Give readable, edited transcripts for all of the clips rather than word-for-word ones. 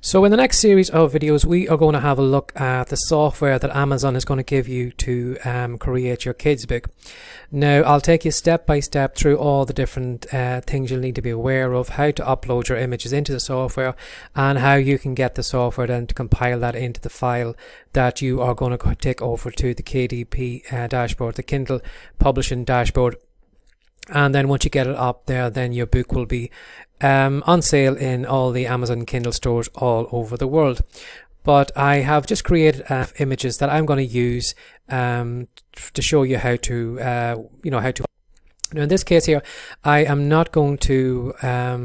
So in the next series of videos, we are going to have a look at the software that Amazon is going to give you to create your kids book. Now, I'll take you step by step through all the different things you'll need to be aware of, how to upload your images into the software, and how you can get the software then to compile that into the file that you are going to take over to the KDP dashboard, the Kindle publishing dashboard. And then once you get it up there, then your book will be on sale in all the Amazon Kindle stores all over the world. But I have just created images that I'm going to use to show you how to, Now in this case here, I am not going to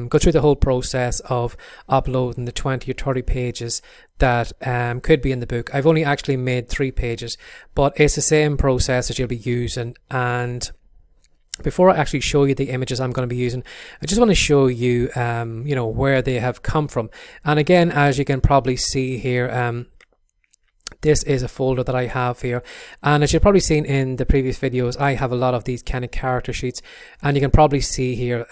go through the whole process of uploading the 20 or 30 pages that could be in the book. I've only actually made 3 pages, but it's the same process that you'll be using. And before I actually show you the images I'm going to be using, I just want to show you, where they have come from. And again, as you can probably see here, this is a folder that I have here. And as you've probably seen in the previous videos, I have a lot of these kind of character sheets. And you can probably see here,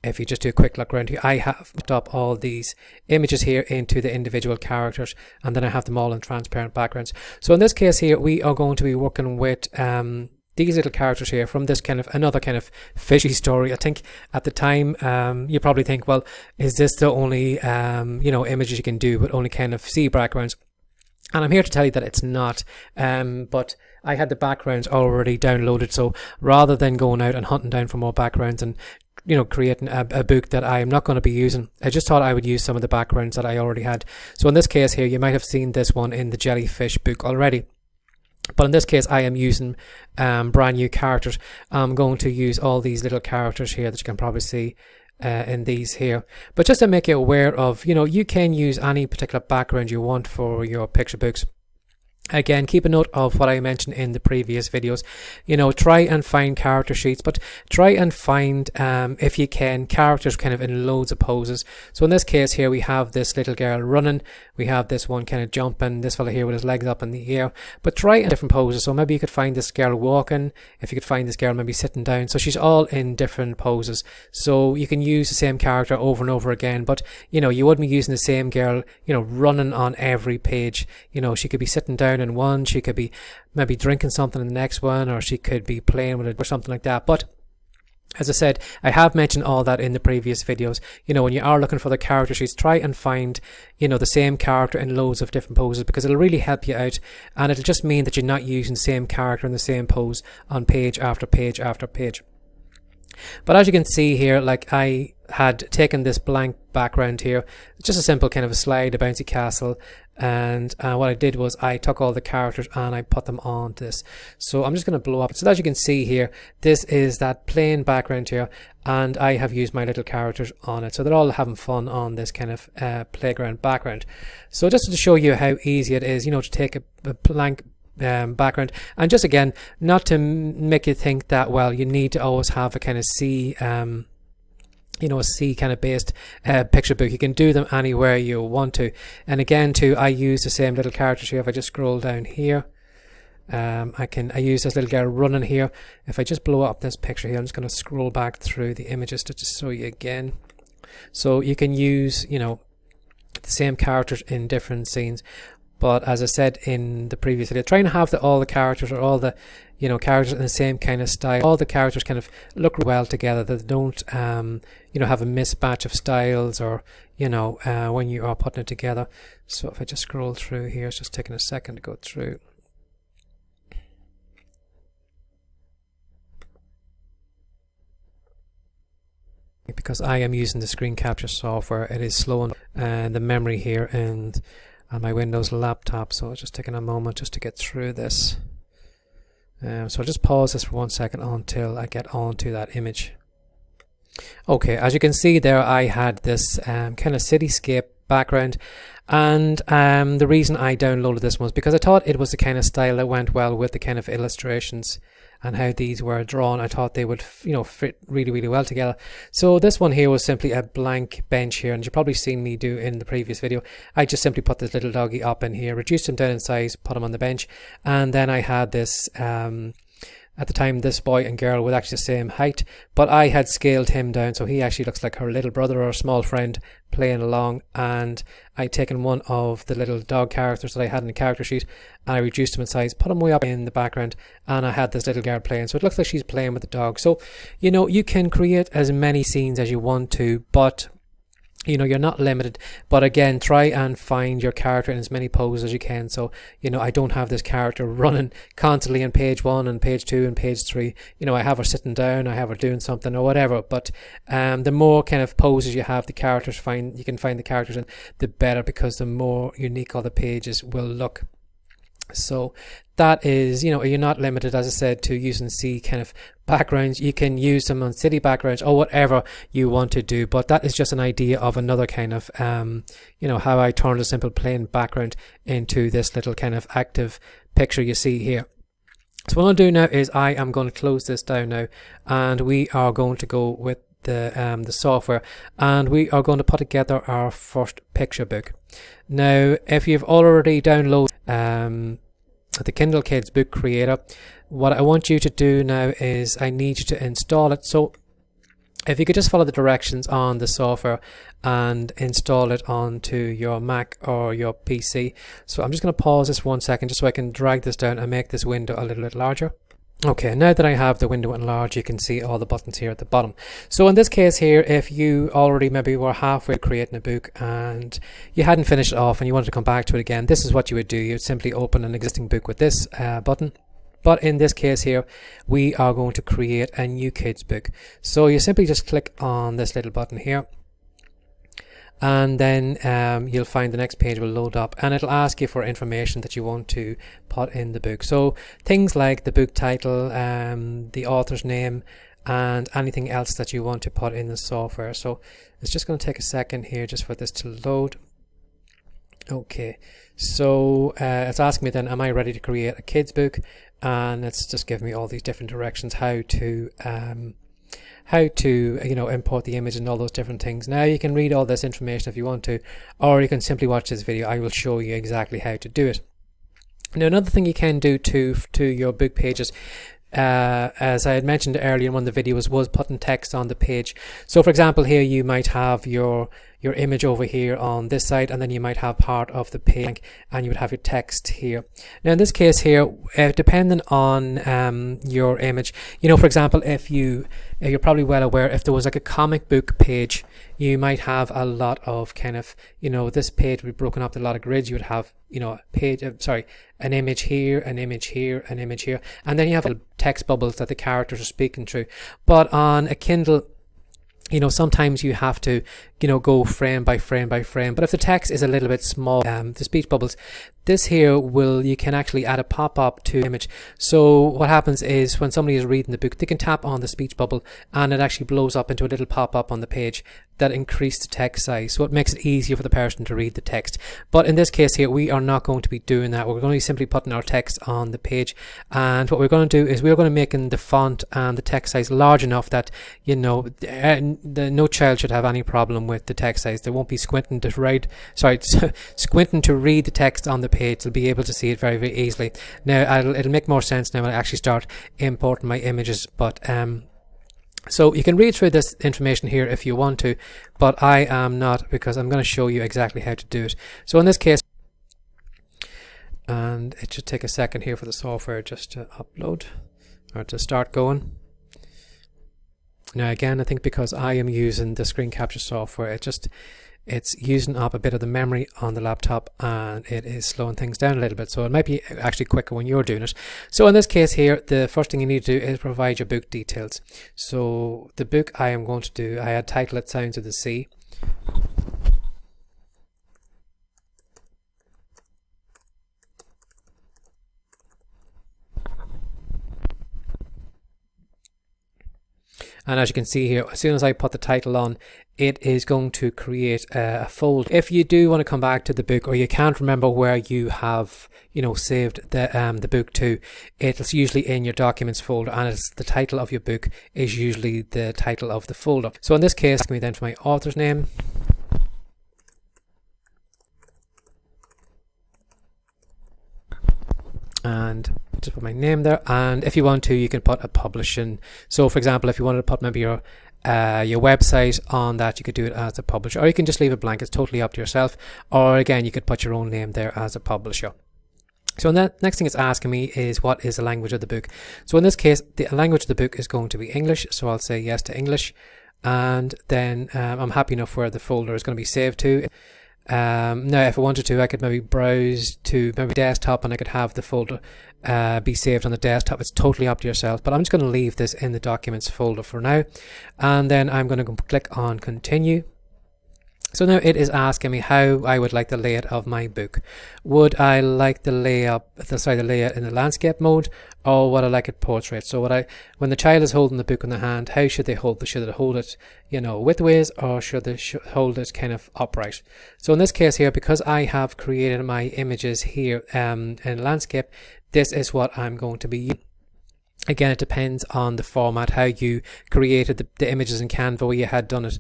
if you just do a quick look around here, I have put up all these images here into the individual characters, and then I have them all in transparent backgrounds. So in this case here, we are going to be working with these little characters here from this kind of another kind of fishy story. I think at the time you probably think, well, is this the only images you can do with only kind of sea backgrounds? And I'm here to tell you that it's not, but I had the backgrounds already downloaded, so rather than going out and hunting down for more backgrounds and creating a book that I'm not going to be using, I just thought I would use some of the backgrounds that I already had. So in this case here, you might have seen this one in the jellyfish book already. But in this case, I am using brand new characters. I'm going to use all these little characters here that you can probably see in these here. But just to make you aware of, you can use any particular background you want for your picture books. Again, keep a note of what I mentioned in the previous videos. Try and find character sheets, but try and find, if you can, characters kind of in loads of poses. So in this case here, we have this little girl running. We have this one kind of jumping, this fella here with his legs up in the air. But try in different poses. So maybe you could find this girl walking. If you could find this girl maybe sitting down. So she's all in different poses. So you can use the same character over and over again. But, you wouldn't be using the same girl, running on every page. She could be sitting down in one, she could be maybe drinking something in the next one, or she could be playing with it or something like that. But as I said, I have mentioned all that in the previous videos. When you are looking for the character sheets, try and find the same character in loads of different poses, because it'll really help you out, and it'll just mean that you're not using the same character in the same pose on page after page after page. But as you can see here, like I had taken this blank background here, just a simple kind of a slide, a bouncy castle, and what I did was I took all the characters and I put them on this. So I'm just going to blow up. So as you can see here, this is that plain background here, and I have used my little characters on it. So they're all having fun on this kind of playground background. So just to show you how easy it is, to take a blank background, and just again, not to make you think that, well, you need to always have a kind of sea a C kind of based picture book. You can do them anywhere you want to. And again too, I use the same little characters here. If I just scroll down here, I use this little girl running here. If I just blow up this picture here, I'm just going to scroll back through the images to just show you again. So you can use the same characters in different scenes. But as I said in the previous video, try and have all the characters, or all the characters in the same kind of style. All the characters kind of look well together, that they don't have a mismatch of styles, or when you are putting it together. So if I just scroll through here, it's just taking a second to go through. Because I am using the screen capture software, it is slowing the memory here and on my Windows laptop, so it's just taking a moment just to get through this. So I'll just pause this for 1 second until I get onto that image. Okay, as you can see there, I had this kind of cityscape background, and the reason I downloaded this was because I thought it was the kind of style that went well with the kind of illustrations and how these were drawn. I thought they would fit really, really well together. So this one here was simply a blank bench here, and you've probably seen me do in the previous video. I just simply put this little doggy up in here, reduced him down in size, put him on the bench, and then I had this At the time, this boy and girl were actually the same height, but I had scaled him down, so he actually looks like her little brother or a small friend playing along. And I'd taken one of the little dog characters that I had in the character sheet, and I reduced him in size, put him way up in the background, and I had this little girl playing. So it looks like she's playing with the dog. So, you know, you can create as many scenes as you want to, but you know, you're not limited. But again, try and find your character in as many poses as you can. So, you know, I don't have this character running constantly on page 1 and page 2 and page 3. You know, I have her sitting down, I have her doing something or whatever. But the more kind of poses you have, the characters you can find the characters in, the better, because the more unique all the pages will look. So that is, you know, you're not limited, as I said, to using C kind of backgrounds. You can use them on city backgrounds or whatever you want to do, but that is just an idea of another kind of you know, how I turned a simple plain background into this little kind of active picture you see here. So what I'll do now is I am going to close this down now, and we are going to go with the software, and we are going to put together our first picture book. Now, if you've already downloaded the Kindle Kids Book Creator, what I want you to do now is I need you to install it. So if you could just follow the directions on the software and install it onto your Mac or your PC. So I'm just going to pause this 1 second just so I can drag this down and make this window a little bit larger. Okay, now that I have the window enlarged, you can see all the buttons here at the bottom. So in this case here, if you already maybe were halfway creating a book and you hadn't finished it off and you wanted to come back to it again, this is what you would do. You'd simply open an existing book with this button. But in this case here, we are going to create a new kids book. So you simply just click on this little button here, and then you'll find the next page will load up, and it'll ask you for information that you want to put in the book. So things like the book title, the author's name, and anything else that you want to put in the software. So it's just going to take a second here just for this to load. Okay, so it's asking me then, am I ready to create a kids book? And it's just giving me all these different directions how to you know, import the image and all those different things. Now you can read all this information if you want to, or you can simply watch this video. I will show you exactly how to do it. Now, another thing you can do to your book pages, as I had mentioned earlier in one of the videos, was putting text on the page. So for example, here you might have your image over here on this side, and then you might have part of the page and you would have your text here. Now in this case here, depending on your image, you know, for example, if you're probably well aware, if there was like a comic book page, you might have a lot of kind of, you know, this page would be broken up to a lot of grids. You would have, you know, an image here, an image here, an image here, and then you have text bubbles that the characters are speaking through. But on a Kindle, you know, sometimes you have to, you know, go frame by frame by frame. But if the text is a little bit small, the speech bubbles, this here you can actually add a pop-up to the image. So what happens is when somebody is reading the book, they can tap on the speech bubble and it actually blows up into a little pop-up on the page that increase the text size. So it makes it easier for the person to read the text. But in this case here, we are not going to be doing that. We're going to be simply putting our text on the page. And what we're going to do is we're going to make the font and the text size large enough that, you know, no child should have any problem with the text size. They won't be squinting to read the text on the page. They'll be able to see it very, very easily. Now it'll make more sense now when I actually start importing my images. But so you can read through this information here if you want to, but I am not, because I'm going to show you exactly how to do it. So in this case, and it should take a second here for the software just to upload or to start going. Now again, I think because I am using the screen capture software, it's using up a bit of the memory on the laptop and it is slowing things down a little bit. So it might be actually quicker when you're doing it. So in this case here, the first thing you need to do is provide your book details. So the book I am going to do, I had titled it Sounds of the Sea. And as you can see here, as soon as I put the title on, it is going to create a folder. If you do want to come back to the book, or you can't remember where you have, you know, saved the book to, it's usually in your documents folder, and it's the title of your book is usually the title of the folder. So in this case, ask me then for my author's name. And just put my name there, and if you want to, you can put a publishing. So for example, if you wanted to put maybe your website on that, you could do it as a publisher, or you can just leave it blank. It's totally up to yourself. Or again, you could put your own name there as a publisher. So the next thing it's asking me is, what is the language of the book? So in this case, the language of the book is going to be English. So I'll say yes to English, and then I'm happy enough where the folder is going to be saved to. Now if I wanted to, I could maybe browse to maybe desktop, and I could have the folder be saved on the desktop. It's totally up to yourself, but I'm just going to leave this in the documents folder for now, and then I'm going to click on continue. So now it is asking me how I would like the layout of my book. Would I like the layout in the landscape mode, or would I like it portrait? So when the child is holding the book in the hand, how should they hold it? Should they hold it, widthways, or should they hold it kind of upright? So in this case here, because I have created my images here in landscape, this is what I'm going to be using. Again, it depends on the format, how you created the images in Canva, where you had done it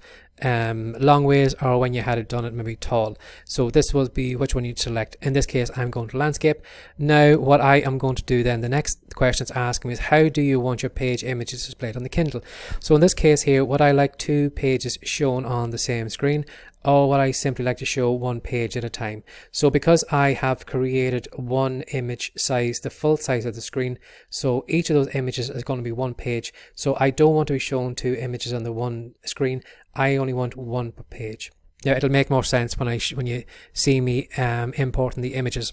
long ways, or when you had it done it maybe tall. So this will be which one you select. In this case, I'm going to landscape. Now what I am going to do then, the next question it's asking me is, how do you want your page images displayed on the Kindle? So in this case here, would I like 2 pages shown on the same screen, or would I simply like to show 1 page at a time? So because I have created one image size, the full size of the screen, so each of those images is going to be 1 page. So I don't want to be shown 2 images on the one screen. I only want 1 per page. Now it'll make more sense when you see me importing the images.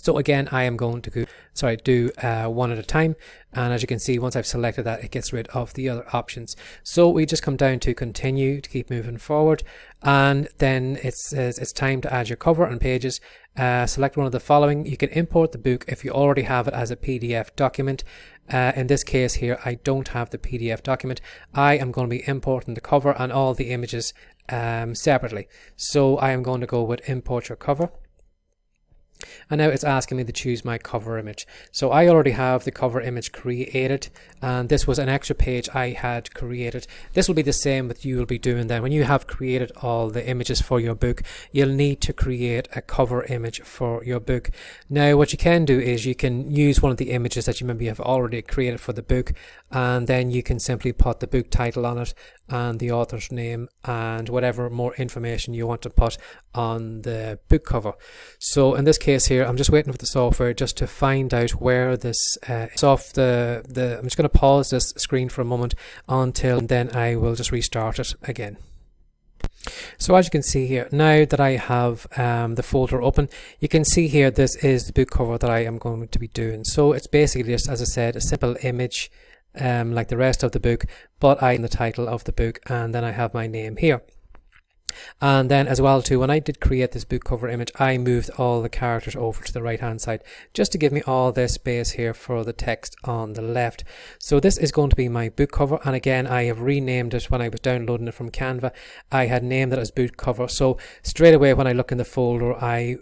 So again, I am going to do 1 at a time, and as you can see, once I've selected that, it gets rid of the other options. So we just come down to continue to keep moving forward, and then it says it's time to add your cover and pages. Select one of the following. You can import the book if you already have it as a PDF document. In this case here, I don't have the PDF document. I am going to be importing the cover and all the images separately. So I am going to go with import your cover. And now it's asking me to choose my cover image. So I already have the cover image created, and this was an extra page I had created. This will be the same that you will be doing then. When you have created all the images for your book, you'll need to create a cover image for your book. Now what you can do is you can use one of the images that you maybe have already created for the book, and then you can simply put the book title on it and the author's name and whatever more information you want to put on the book cover. So in this case here, I'm just waiting for the software just to find out where this I'm just going to pause this screen for a moment until then I will just restart it again. So as you can see here, now that I have the folder open, you can see here this is the book cover that I am going to be doing. So it's basically just, as I said, a simple image like the rest of the book, but I am the title of the book, and then I have my name here. And then as well too, when I did create this book cover image, I moved all the characters over to the right hand side just to give me all this space here for the text on the left. So this is going to be my book cover, and again I have renamed it. When I was downloading it from Canva, I had named it as book cover, so straight away when I look in the folder, I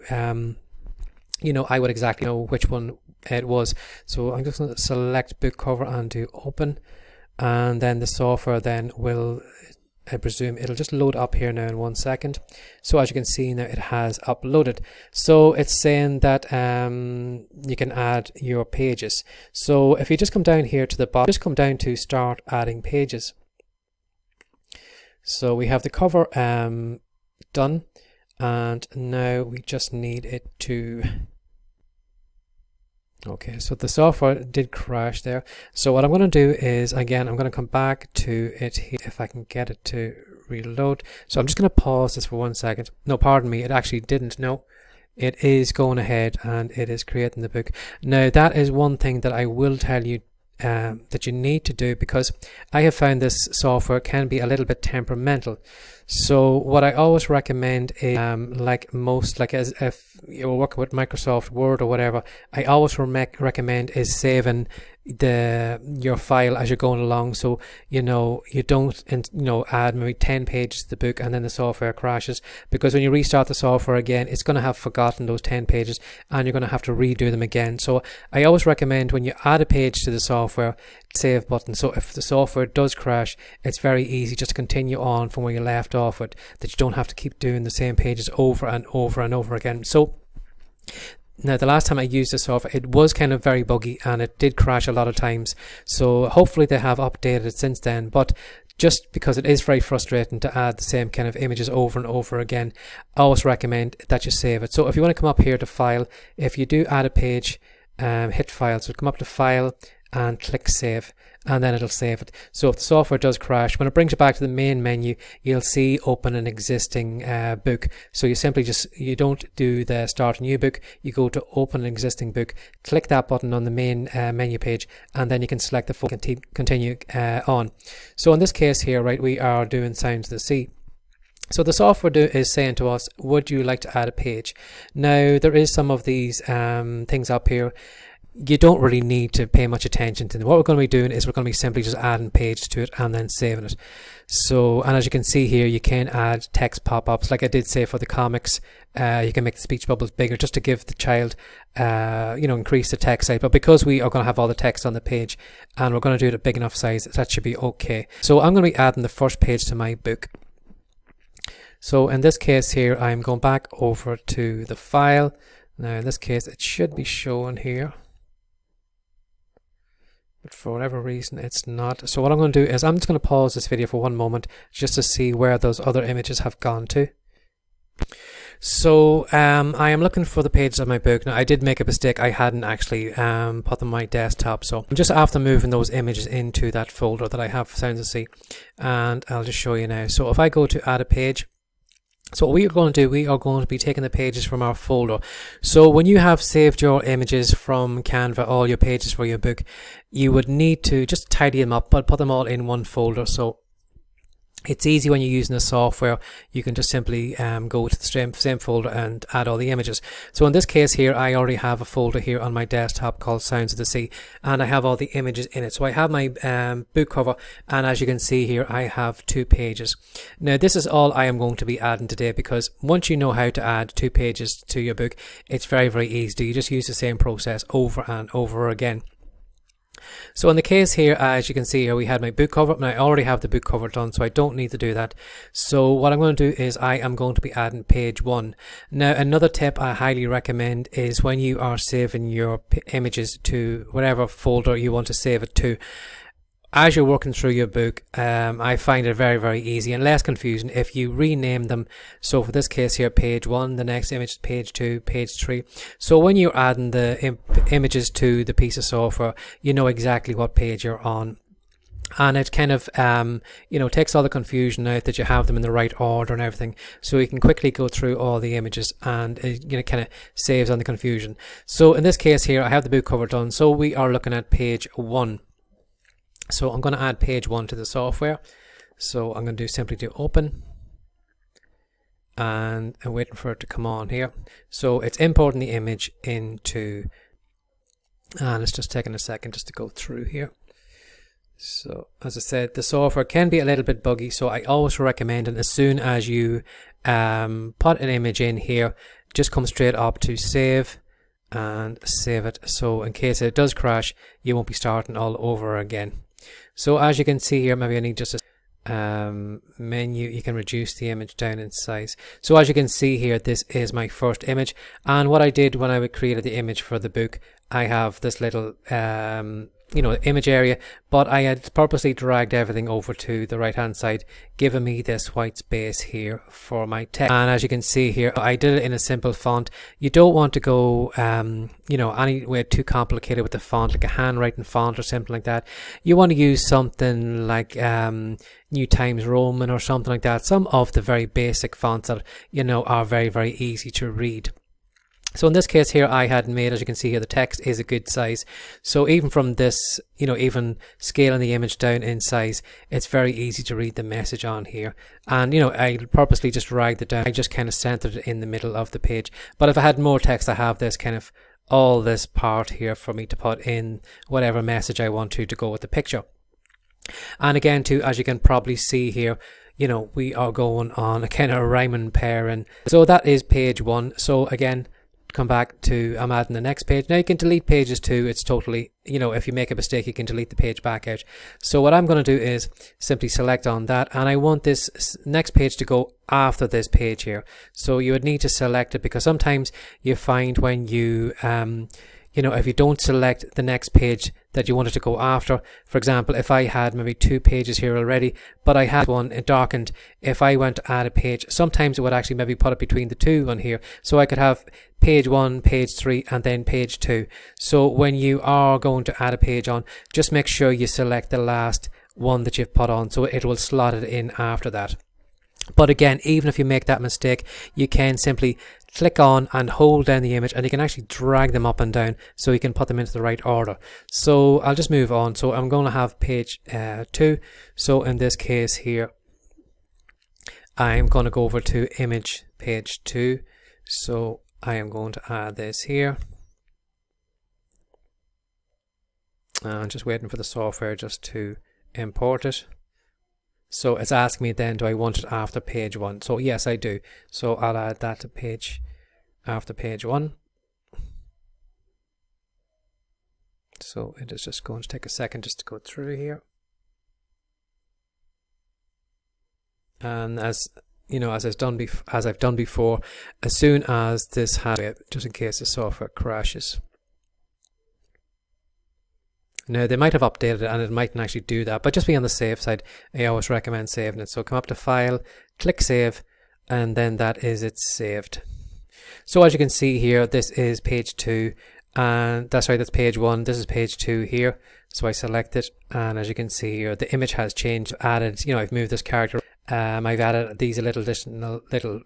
would exactly know which one it was. So I'm just going to select book cover and do open, and then the software then will, I presume it'll just load up here now in 1 second. So as you can see now, it has uploaded. So it's saying that you can add your pages. So if you just come down here to the bottom, just come down to start adding pages. So we have the cover done, and now we just need it to... Okay, so the software did crash there. So what I'm going to do is, again, I'm going to come back to it here if I can get it to reload. So I'm just going to pause this for 1 second. No, pardon me, it actually didn't. No, it is going ahead and it is creating the book. Now that is one thing that I will tell you that you need to do, because I have found this software can be a little bit temperamental. So what I always recommend is as if you're working with Microsoft Word or whatever, I always recommend is saving your file as you're going along, so you don't add maybe 10 pages to the book and then the software crashes, because when you restart the software again, it's going to have forgotten those 10 pages and you're going to have to redo them again. So I always recommend when you add a page to the software, save button, so if the software does crash, it's very easy just to continue on from where you left off it, that you don't have to keep doing the same pages over and over and over again. So Now, the last time I used the software, it was kind of very buggy and it did crash a lot of times. So hopefully they have updated it since then. But just because it is very frustrating to add the same kind of images over and over again, I always recommend that you save it. So if you want to come up here to File, if you do add a page, hit File. So come up to File and click Save, and then it'll save it. So if the software does crash, when it brings you back to the main menu, you'll see Open an Existing Book. So you simply you don't do the Start a New Book, you go to Open an Existing Book, click that button on the main menu page, and then you can select the full continue on. So in this case here, right, we are doing Sounds of the Sea. So the software is saying to us, would you like to add a page? Now, there is some of these things up here. You don't really need to pay much attention to them. What we're going to be doing is we're going to be simply just adding pages to it and then saving it. So, and as you can see here, you can add text pop-ups, like I did say for the comics. You can make the speech bubbles bigger just to give the child, increase the text size. But because we are going to have all the text on the page and we're going to do it at big enough size, that should be okay. So I'm going to be adding the first page to my book. So in this case here, I'm going back over to the file. Now in this case, it should be shown here, but for whatever reason it's not. So what I'm going to do is I'm just going to pause this video for one moment just to see where those other images have gone to. So I am looking for the pages of my book. Now I did make a mistake. I hadn't actually put them on my desktop. So I'm just after moving those images into that folder that I have Sounds of the Sea, and I'll just show you now. So if I go to add a page, so what we are going to do, we are going to be taking the pages from our folder. So when you have saved your images from Canva, all your pages for your book, you would need to just tidy them up, but put them all in one folder. So it's easy when you're using the software. You can just simply go to the same folder and add all the images. So in this case here, I already have a folder here on my desktop called Sounds of the Sea, and I have all the images in it. So I have my book cover, and as you can see here, I have 2 pages. Now this is all I am going to be adding today, because once you know how to add 2 pages to your book, it's very, very easy. You just use the same process over and over again. So in the case here, as you can see here, we had my book cover, and I already have the book cover done, so I don't need to do that. So what I'm going to do is I am going to be adding page 1. Now another tip I highly recommend is when you are saving your images to whatever folder you want to save it to, as you're working through your book, I find it very, very easy and less confusing if you rename them. So for this case here, page 1, the next image, page 2, page 3. So when you're adding the images to the piece of software, you know exactly what page you're on. And it kind of, takes all the confusion out, that you have them in the right order and everything. So you can quickly go through all the images, and it kind of saves on the confusion. So in this case here, I have the book cover done. So we are looking at page 1. So I'm going to add page 1 to the software. So I'm going to simply do open, and I'm waiting for it to come on here. So it's importing the image into, and it's just taking a second just to go through here. So as I said, the software can be a little bit buggy, so I always recommend it as soon as you put an image in here, just come straight up to save and save it. So in case it does crash, you won't be starting all over again. So as you can see here, maybe I need just a menu. You can reduce the image down in size. So as you can see here, this is my first image, and what I did when I created the image for the book, I have this little image area, but I had purposely dragged everything over to the right hand side, giving me this white space here for my text. And as you can see here, I did it in a simple font. You don't want to go anywhere too complicated with the font, like a handwriting font or something like that. You want to use something like New Times Roman or something like that, some of the very basic fonts that are very, very easy to read. So in this case here, I had made, as you can see here, the text is a good size. So even from this, even scaling the image down in size, it's very easy to read the message on here. And, I purposely just dragged it down. I just kind of centered it in the middle of the page. But if I had more text, I have this kind of all this part here for me to put in whatever message I want to go with the picture. And again, too, as you can probably see here, we are going on a kind of rhyming pair. And so that is page 1. So again, come back to, I'm adding the next page. Now you can delete pages too. It's totally, you know, if you make a mistake, you can delete the page back out. So what I'm going to do is simply select on that, and I want this next page to go after this page here. So you would need to select it, because sometimes you find when you, you know, if you don't select the next page that you wanted to go after, for example, if I had maybe 2 pages here already, but I had one darkened, if I went to add a page, sometimes it would actually maybe put it between the 2 on here. So I could have page 1, page 3, and then page 2. So when you are going to add a page on, just make sure you select the last one that you've put on, so it will slot it in after that. But again, even if you make that mistake, you can simply click on and hold down the image, and you can actually drag them up and down so you can put them into the right order. So I'll just move on. So I'm going to have page 2. So in this case here, I'm going to go over to image page 2. So I am going to add this here. I'm just waiting for the software just to import it. So it's asking me then, do I want it after page 1? So yes, I do. So I'll add that to page after page 1. So it is just going to take a second just to go through here. And as you know, as I've done before, as soon as this has it, just in case the software crashes. Now they might have updated it and it mightn't actually do that, but just be on the safe side. I always recommend saving it. So come up to File, click Save, and then that is it saved. So as you can see here, this is page 2, and that's page 1. This is page 2 here. So I select it, and as you can see here, the image has changed. Added, you know, I've moved this character. I've added these additional little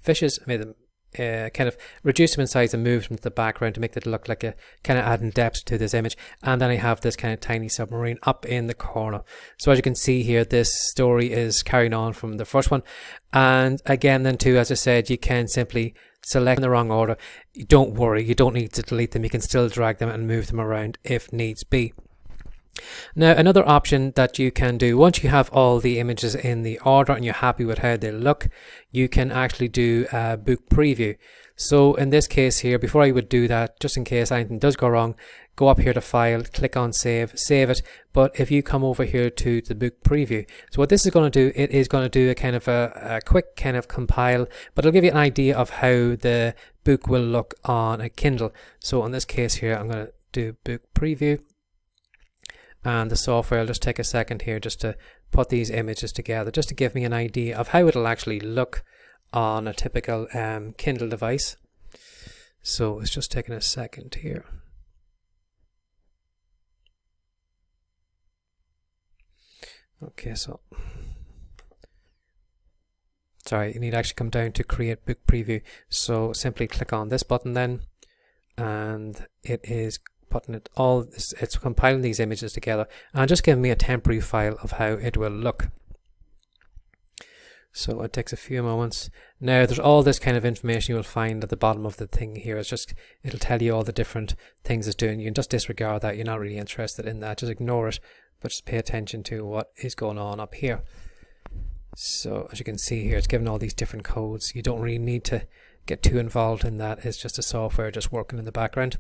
fishes, made them kind of reduce them in size and move them to the background to make it look like a kind of adding depth to this image. And then I have this kind of tiny submarine up in the corner. So as you can see here, this story is carrying on from the first one. And again then too, as I said, you can simply select in the wrong order. Don't worry, you don't need to delete them. You can still drag them and move them around if needs be. Now another option that you can do, once you have all the images in the order and you're happy with how they look, you can actually do a book preview. So in this case here, before I would do that, just in case anything does go wrong, go up here to File, click on Save, save it. But if you come over here to the book preview, so what this is going to do, it is going to do a kind of a quick kind of compile, but it'll give you an idea of how the book will look on a Kindle. So in this case here, I'm going to do book preview. And the software will just take a second here just to put these images together, just to give me an idea of how it'll actually look on a typical Kindle device. So it's just taking a second here. Okay, so sorry, you need to actually come down to create book preview. So simply click on this button then, and it is putting it all, it's compiling these images together and just giving me a temporary file of how it will look. So it takes a few moments. Now there's all this kind of information you will find at the bottom of the thing here. It's just, it'll tell you all the different things it's doing. You can just disregard that. You're not really interested in that. Just ignore it, but just pay attention to what is going on up here. So as you can see here, it's giving all these different codes. You don't really need to get too involved in that. It's just a software just working in the background.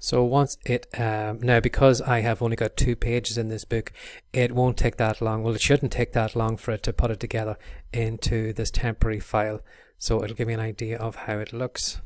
So once it, now because I have only got 2 pages in this book, it won't take that long. Well, it shouldn't take that long for it to put it together into this temporary file. So it'll give me an idea of how it looks.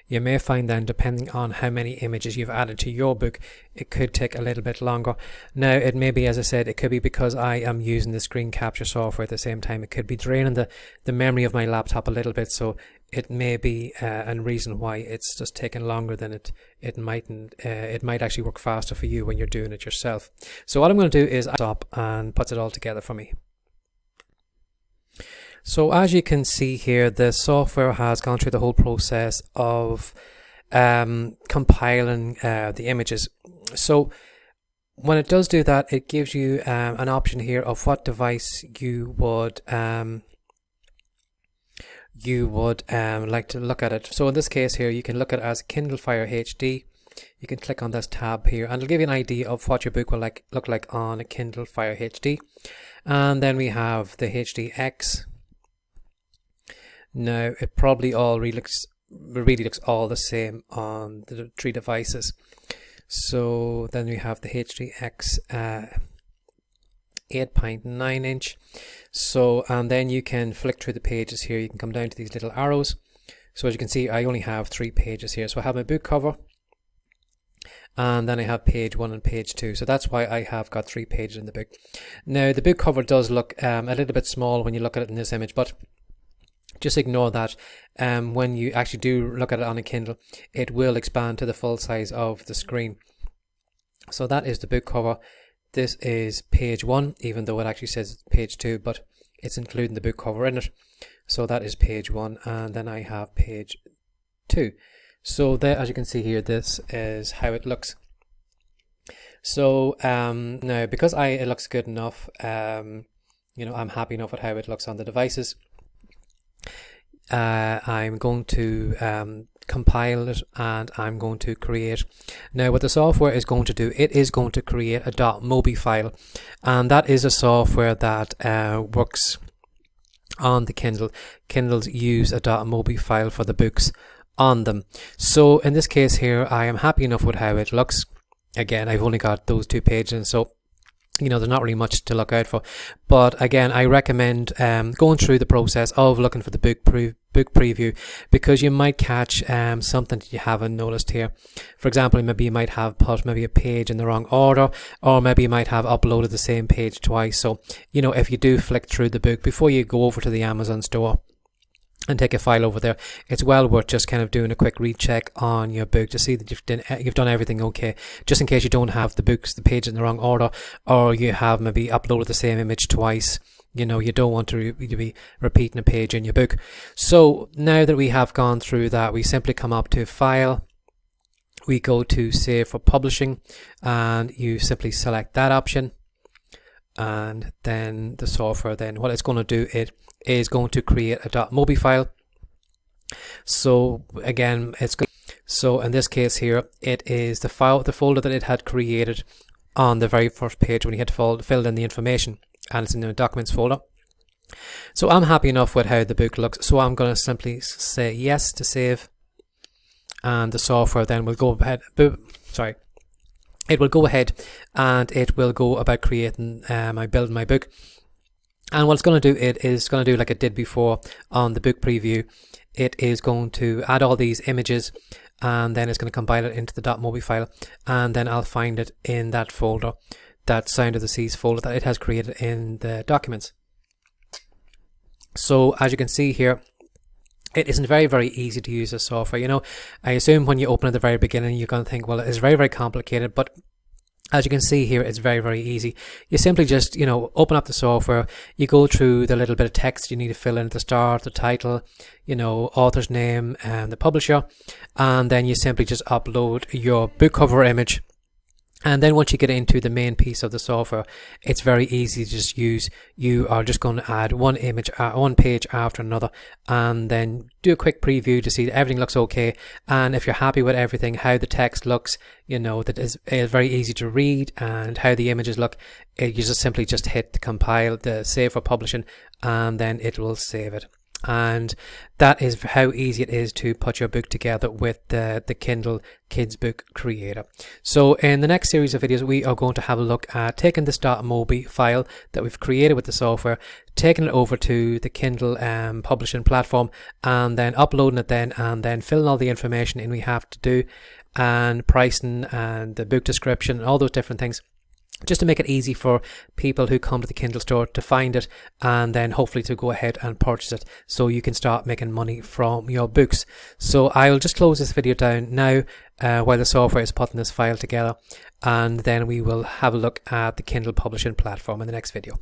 You may find then, depending on how many images you've added to your book, it could take a little bit longer. Now it may be, as I said, it could be because I am using the screen capture software at the same time. It could be draining the memory of my laptop a little bit, so it may be a reason why it's just taking longer than it mightn't. It might actually work faster for you when you're doing it yourself. So what I'm going to do is stop and puts it all together for me. So as you can see here, the software has gone through the whole process of compiling the images. So when it does do that, it gives you an option here of what device you would like to look at it. So in this case here, you can look at it as Kindle Fire HD, you can click on this tab here and it'll give you an idea of what your book will look like on a Kindle Fire HD. And then we have the HDX. Now it probably all really looks all the same on the 3 devices. So then we have the HDX 8.9 inch. So, and then you can flick through the pages here. You can come down to these little arrows. So as you can see, I only have 3 pages here. So I have my book cover, and then I have page 1 and page 2. So that's why I have got 3 pages in the book. Now the book cover does look a little bit small when you look at it in this image, but just ignore that. When you actually do look at it on a Kindle, it will expand to the full size of the screen. So that is the book cover. This is page 1, even though it actually says page 2, but it's including the book cover in it. So that is page 1, and then I have page 2. So there, as you can see here, this is how it looks. So now, because it looks good enough, you know, I'm happy enough with how it looks on the devices. I'm going to compile it, and I'm going to create. Now what the software is going to do, it is going to create a .mobi file, and that is a software that works on the Kindle. Kindles use a .mobi file for the books on them. So in this case here, I am happy enough with how it looks. Again, I've only got those 2 pages, so you know, there's not really much to look out for. But again, I recommend going through the process of looking for the book preview, because you might catch something that you haven't noticed here. For example, maybe you might have put maybe a page in the wrong order, or maybe you might have uploaded the same page twice. So, you know, if you do flick through the book before you go over to the Amazon store and take a file over there, it's well worth just kind of doing a quick recheck on your book to see that you've done everything okay, just in case you don't have the page in the wrong order, or you have maybe uploaded the same image twice. You know, you don't want to be repeating a page in your book. So now that we have gone through that, we simply come up to File, we go to Save for Publishing, and you simply select that option. And then the software, then what it's going to do, it is going to create a .mobi file. So again, so in this case here, it is the folder that it had created on the very first page when you had filled in the information, and it's in the documents folder. So I'm happy enough with how the book looks, so I'm going to simply say yes to save, and the software then will go ahead. It will go ahead and it will go about creating building my book. And what it's going to do, it is going to do like it did before on the book preview. It is going to add all these images, and then it's going to compile it into the .mobi file, and then I'll find it in that folder, that Sound of the Seas folder that it has created in the documents. So as you can see here, it isn't very, very easy to use this software. You know, I assume when you open at the very beginning, you're going to think, well, it's very, very complicated, but as you can see here, it's very, very easy. You simply just, you know, open up the software, you go through the little bit of text you need to fill in at the start, the title, you know, author's name and the publisher, and then you simply just upload your book cover image. And then once you get into the main piece of the software, it's very easy to just use. You are just going to add one page after another, and then do a quick preview to see that everything looks okay. And if you're happy with everything, how the text looks, you know, that is very easy to read, and how the images look, you just simply just hit the compile, the save for publishing, and then it will save it. And that is how easy it is to put your book together with the Kindle Kids Book Creator. So in the next series of videos, we are going to have a look at taking this .mobi file that we've created with the software, taking it over to the Kindle publishing platform, and then uploading it then, and then filling all the information in we have to do, and pricing and the book description and all those different things, just to make it easy for people who come to the Kindle store to find it, and then hopefully to go ahead and purchase it, so you can start making money from your books. So I'll just close this video down now while the software is putting this file together, and then we will have a look at the Kindle publishing platform in the next video.